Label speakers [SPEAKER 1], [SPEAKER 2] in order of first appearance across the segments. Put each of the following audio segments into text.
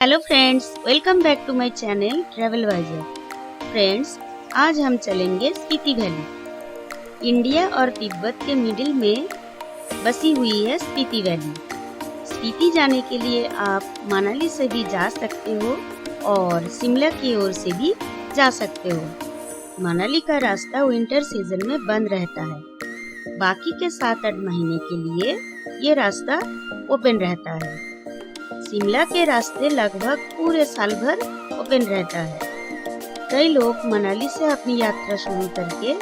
[SPEAKER 1] Hello friends, welcome back to my channel travel wiser. Friends, आज हम चलेंगे Spiti valley. India और तिब्बत के मिडिल में बसी हुई है स्पीति वैली। स्पीति जाने के लिए आप मनाली से भी जा सकते हो और शिमला की ओर से भी जा सकते हो। मनाली का रास्ता विंटर सीजन में बंद रहता है, बाकी के 7-8 महीने के लिए ये रास्ता ओपन रहता है। शिमला के रास्ते लगभग पूरे साल भर ओपन रहता है। कई लोग मनाली से अपनी यात्रा शुरू करके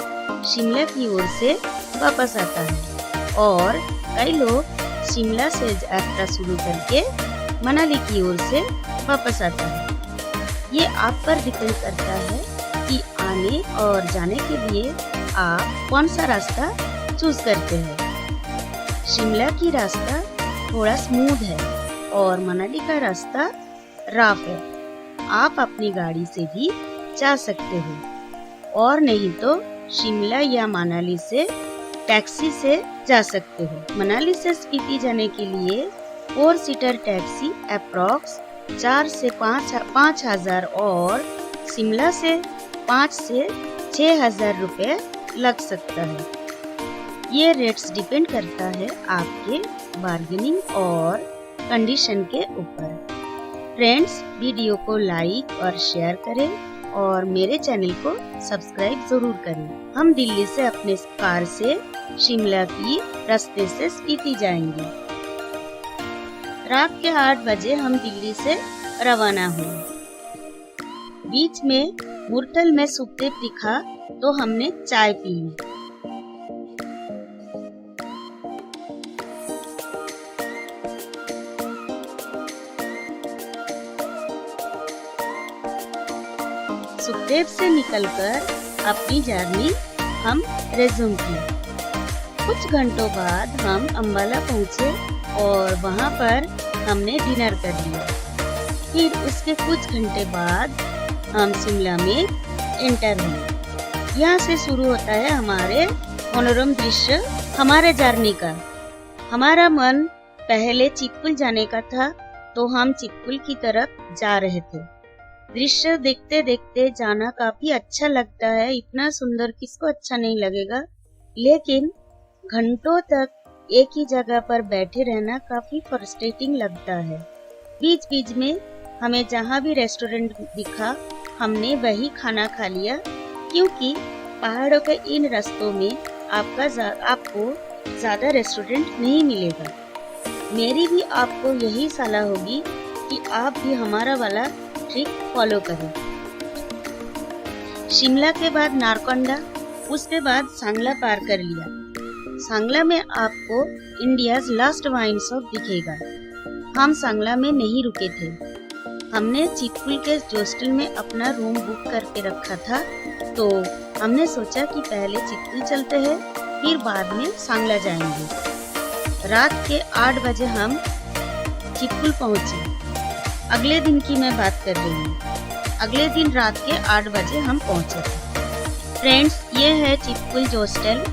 [SPEAKER 1] शिमला की ओर से वापस आता है और कई लोग शिमला से यात्रा शुरू करके मनाली की ओर से वापस आता है। ये आप पर डिपेंड करता है कि आने और जाने के लिए आप कौन सा रास्ता चूज करते हैं। शिमला की रास्ता थोड़ा स्मूथ है और मनाली का रास्ता रफ है। आप अपनी गाड़ी से भी जा सकते हो और नहीं तो शिमला या मनाली से टैक्सी से जा सकते हो। मनाली से स्पीति जाने के लिए 4 सीटर टैक्सी अप्रॉक्स 4 से 5 हजार और शिमला से 5 से 6 हजार रुपए लग सकता है। ये रेट्स डिपेंड करता है आपके बार्गेनिंग और कंडीशन के ऊपर। फ्रेंड्स, वीडियो को लाइक और शेयर करें और मेरे चैनल को सब्सक्राइब जरूर करें। हम दिल्ली से अपने कार से शिमला की रास्ते से स्पीति जाएंगे। रात के 8 बजे हम दिल्ली से रवाना हुए। बीच में मुरथल में सुखदेव दिखा तो हमने चाय पी ली। सुखदेव से निकलकर अपनी जर्नी हम रेज्यूम की। कुछ घंटों बाद हम अंबाला पहुँचे और वहाँ पर हमने डिनर कर लिया। फिर उसके कुछ घंटे बाद हम शिमला में एंटर हुए। यहाँ से शुरू होता है हमारे मनोरम दृश्य हमारे जर्नी का। हमारा मन पहले चितपुल जाने का था, तो हम चितपुल की तरफ जा रहे थे। दृश्य देखते देखते जाना काफी अच्छा लगता है। इतना सुंदर किसको अच्छा नहीं लगेगा, लेकिन घंटों तक एक ही जगह पर बैठे रहना काफी फ्रस्ट्रेटिंग लगता है। बीच बीच में हमें जहाँ भी रेस्टोरेंट दिखा हमने वही खाना खा लिया, क्योंकि पहाड़ों के इन रास्तों में आपको ज्यादा रेस्टोरेंट नहीं मिलेगा। मेरी भी आपको यही सलाह होगी कि आप भी हमारा वाला ट्रिक फॉलो करें। शिमला के बाद नारकंडा, उसके बाद सांगला पार कर लिया। सांगला में आपको इंडियाज लास्ट वाइन शॉप दिखेगा। हम सांगला में नहीं रुके थे। हमने चितपुल के हॉस्टल में अपना रूम बुक करके रखा था, तो हमने सोचा कि पहले चितपुल चलते हैं, फिर बाद में सांगला जाएंगे। रात के 8 बजे हम चितपुल पहुंचे। अगले दिन की मैं बात कर रही हूँ। अगले दिन रात के 8 बजे हम पहुंचे थे। फ्रेंड्स, ये है चितपुल हॉस्टल।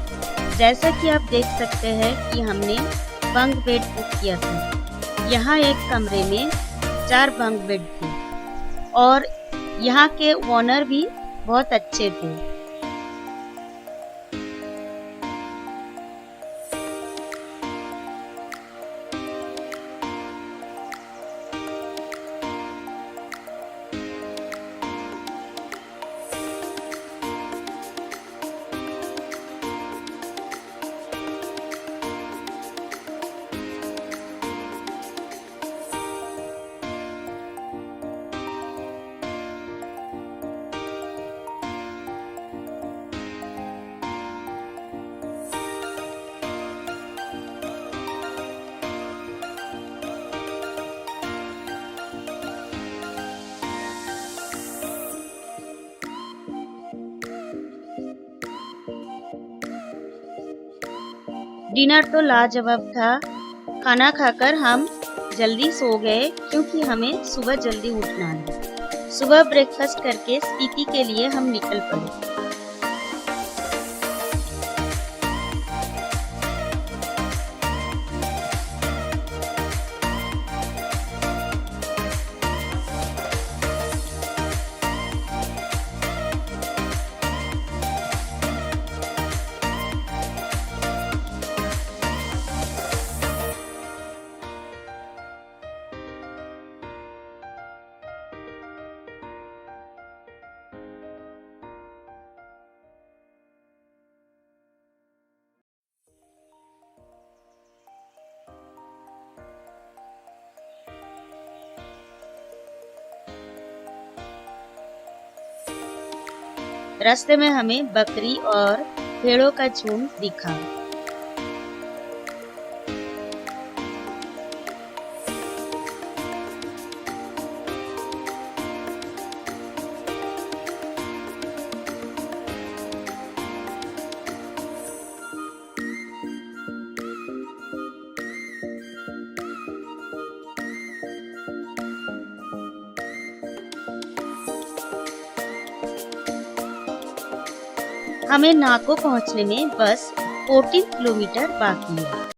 [SPEAKER 1] जैसा कि आप देख सकते हैं कि हमने बंक बेड बुक किया था। यहाँ एक कमरे में 4 बंक बेड थे और यहाँ के ओनर भी बहुत अच्छे थे। डिनर तो लाजवाब था। खाना खाकर हम जल्दी सो गए, क्योंकि हमें सुबह जल्दी उठना है। सुबह ब्रेकफास्ट करके स्पीति के लिए हम निकल पड़े। रास्ते में हमें बकरी और भेड़ों का झुंड दिखा। हमें नाको पहुंचने में बस 14 किलोमीटर बाकी है।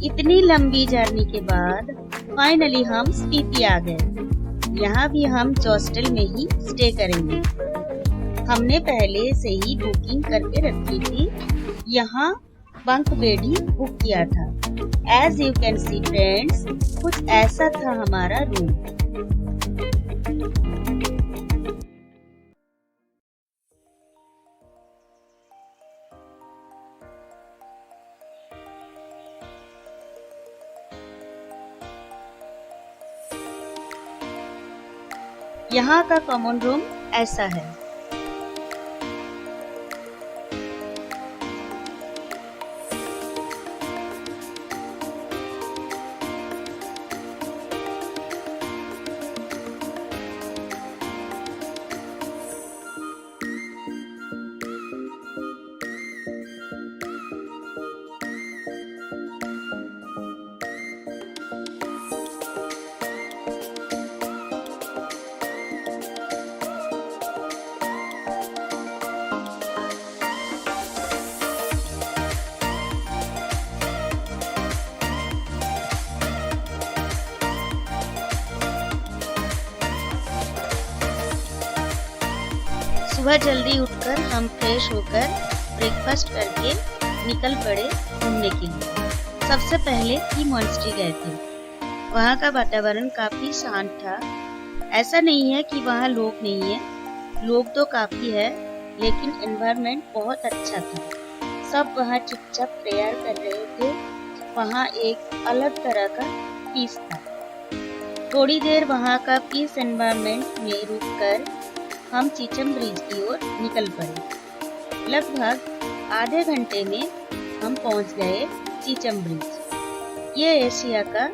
[SPEAKER 1] इतनी लंबी जर्नी के बाद फाइनली हम स्पीति आ गए। यहाँ भी हम हॉस्टल में ही स्टे करेंगे। हमने पहले से ही बुकिंग करके रखी थी। यहाँ बंक बेड ही बुक किया था। As you can see friends, कुछ ऐसा था हमारा रूम। यहाँ का कॉमन रूम ऐसा है। सुबह जल्दी उठकर हम फ्रेश होकर ब्रेकफास्ट करके निकल पड़े घूमने के लिए। सबसे पहले की मॉन्स्ट्री गए थे। वहाँ का वातावरण काफी शांत था। ऐसा नहीं है कि वहाँ लोग नहीं है, लोग तो काफी है, लेकिन एनवायरनमेंट बहुत अच्छा था। सब वहाँ चुपचाप प्रेयर कर रहे थे। वहाँ एक अलग तरह का पीस था। थोड़ी देर वहाँ का पीस एनवायरनमेंट में रुककर हम चीचम ब्रिज की ओर निकल पड़े। लगभग आधे घंटे में हम पहुंच गए चीचम ब्रिज। ये एशिया का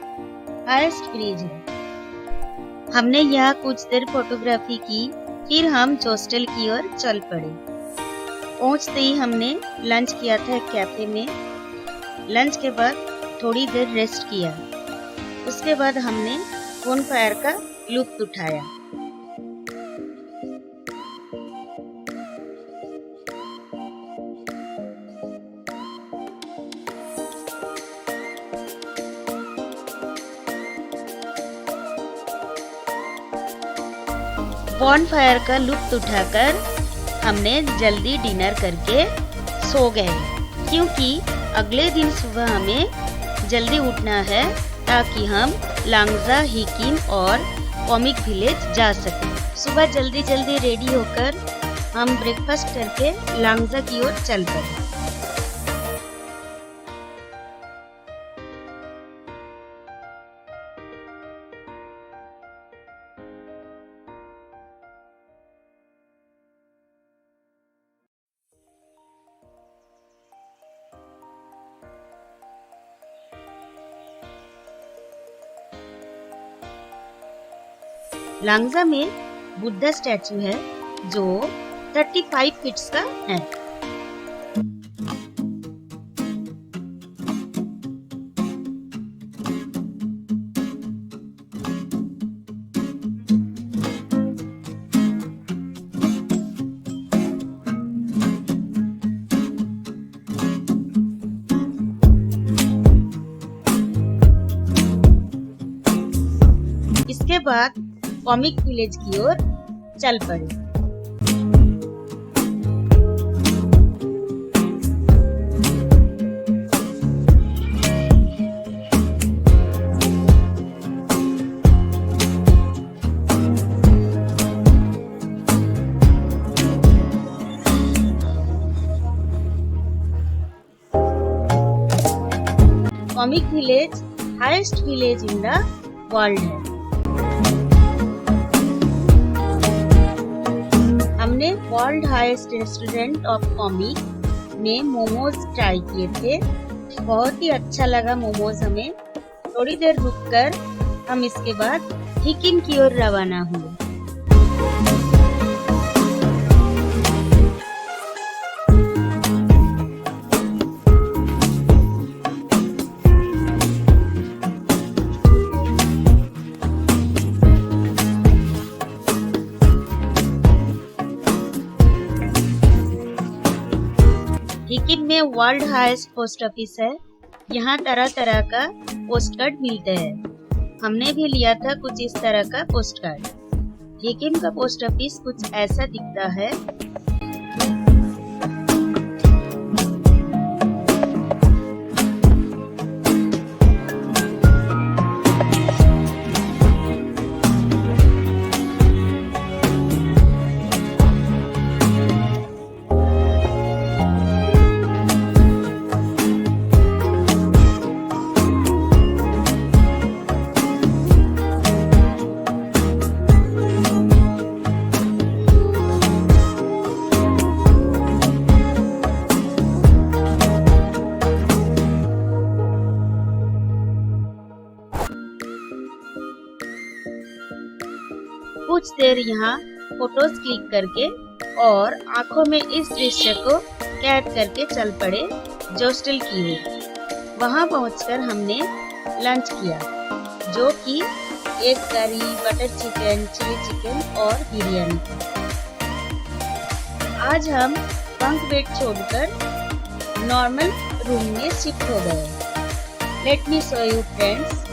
[SPEAKER 1] हाईएस्ट ब्रिज है। हमने यहाँ कुछ देर फोटोग्राफी की, फिर हम हॉस्टल की ओर चल पड़े। पहुंचते ही हमने लंच किया था एक कैफे में। लंच के बाद थोड़ी देर रेस्ट किया। उसके बाद हमने बोनफायर का लुत्फ उठाया। बॉनफायर का लुत्फ उठाकर हमने जल्दी डिनर करके सो गए, क्योंकि अगले दिन सुबह हमें जल्दी उठना है ताकि हम लांगजा, हिकिम और कॉमिक विलेज जा सकें। सुबह जल्दी रेडी होकर हम ब्रेकफास्ट करके लांगजा की ओर चल पड़े। लांगजा में बुद्धा स्टैचू है जो 35 फीट्स का है। इसके बाद कॉमिक विलेज की ओर चल पड़े। Comic village highest village in the world है। हमने world highest restaurant of comic में मोमोज ट्राई किए थे। बहुत ही अच्छा लगा मोमोज हमें। थोड़ी देर रुककर हम इसके बाद हिकिम की ओर रवाना हुए। हिकिम में वर्ल्ड हाईएस्ट पोस्ट ऑफिस है। यहाँ तरह तरह का पोस्ट कार्ड मिलते हैं। हमने भी लिया था कुछ इस तरह का पोस्ट कार्ड। हिकिम का पोस्ट ऑफिस कुछ ऐसा दिखता है। कुछ देर यहाँ फोटोज क्लिक करके और आंखों में इस दृश्य को कैद करके चल पड़े हॉस्टल की ओर। वहाँ पहुँचकर हमने लंच किया, जो कि एक करी, बटर चिकन, चिली चिकन और बिरयानी था। आज हम बंक बेड छोड़कर नॉर्मल रूम में शिफ्ट हो गए। Let me show you friends.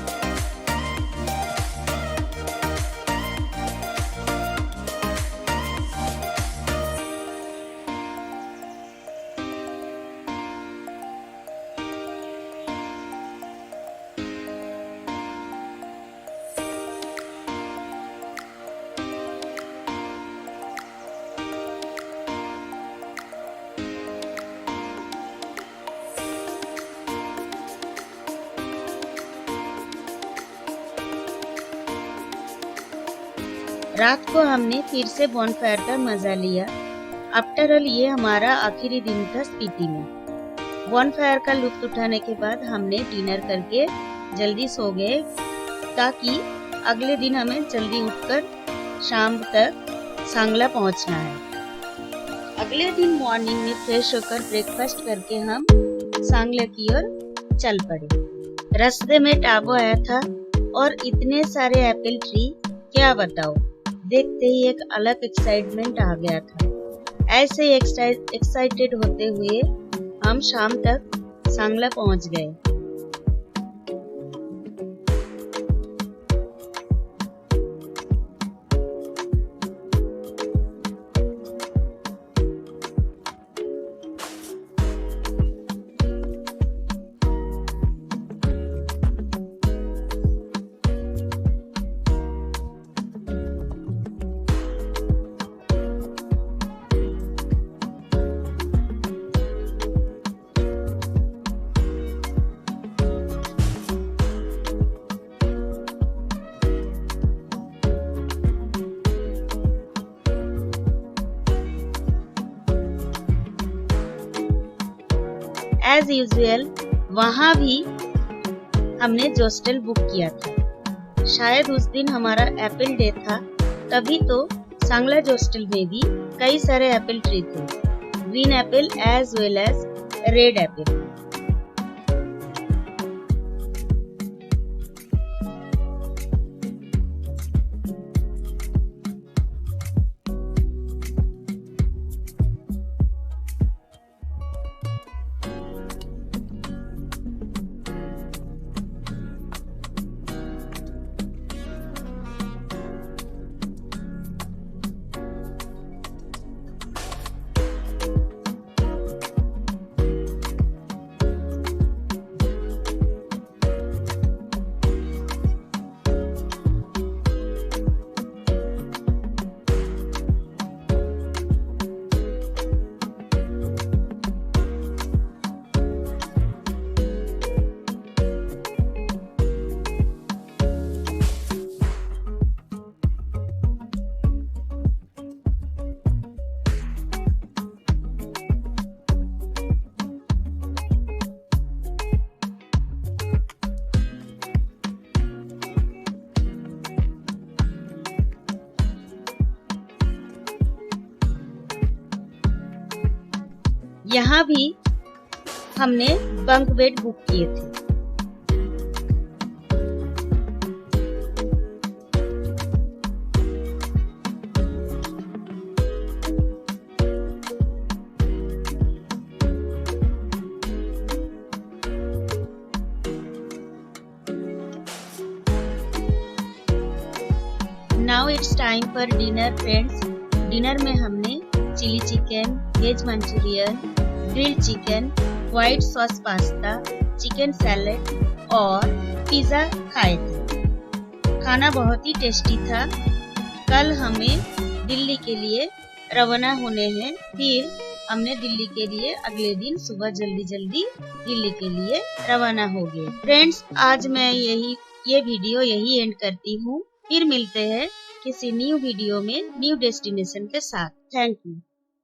[SPEAKER 1] रात को हमने फिर से बॉनफायर का मजा लिया। आफ्टर ऑल ये हमारा आखिरी दिन था स्पीति में। बॉनफायर का लुत्फ उठाने के बाद हमने डिनर करके जल्दी सो गए ताकि अगले दिन हमें जल्दी उठकर शाम तक सांगला पहुंचना है। अगले दिन मॉर्निंग में फ्रेश होकर ब्रेकफास्ट करके हम सांगला की ओर चल पड़े। रास्ते में टाबो आया था और इतने सारे एप्पल ट्री, क्या बताओ, देखते ही एक अलग एक्साइटमेंट आ गया था। ऐसे एक्साइटेड होते हुए हम शाम तक सांगला पहुंच गए। एज यूजुअल वहाँ भी हमने हॉस्टल बुक किया था। शायद उस दिन हमारा एप्पल डे था, तभी तो सांगला हॉस्टल में भी कई सारे एप्पल ट्री थे, green apple as well as red apple. यहाँ भी हमने बंक बेड बुक किए थे। Now it's time for dinner friends. Dinner में हमने chilli chicken, veg manchurian, grilled chicken, white sauce pasta, chicken salad और पिज्जा खाए थे। खाना बहुत ही टेस्टी था। कल हमें दिल्ली के लिए रवाना होने हैं, फिर हमने दिल्ली के लिए अगले दिन सुबह जल्दी दिल्ली के लिए रवाना हो गए। फ्रेंड्स, आज मैं ये वीडियो यही एंड करती हूँ। फिर मिलते हैं किसी न्यू वीडियो में न्यू डेस्टिनेशन के साथ। Thank you.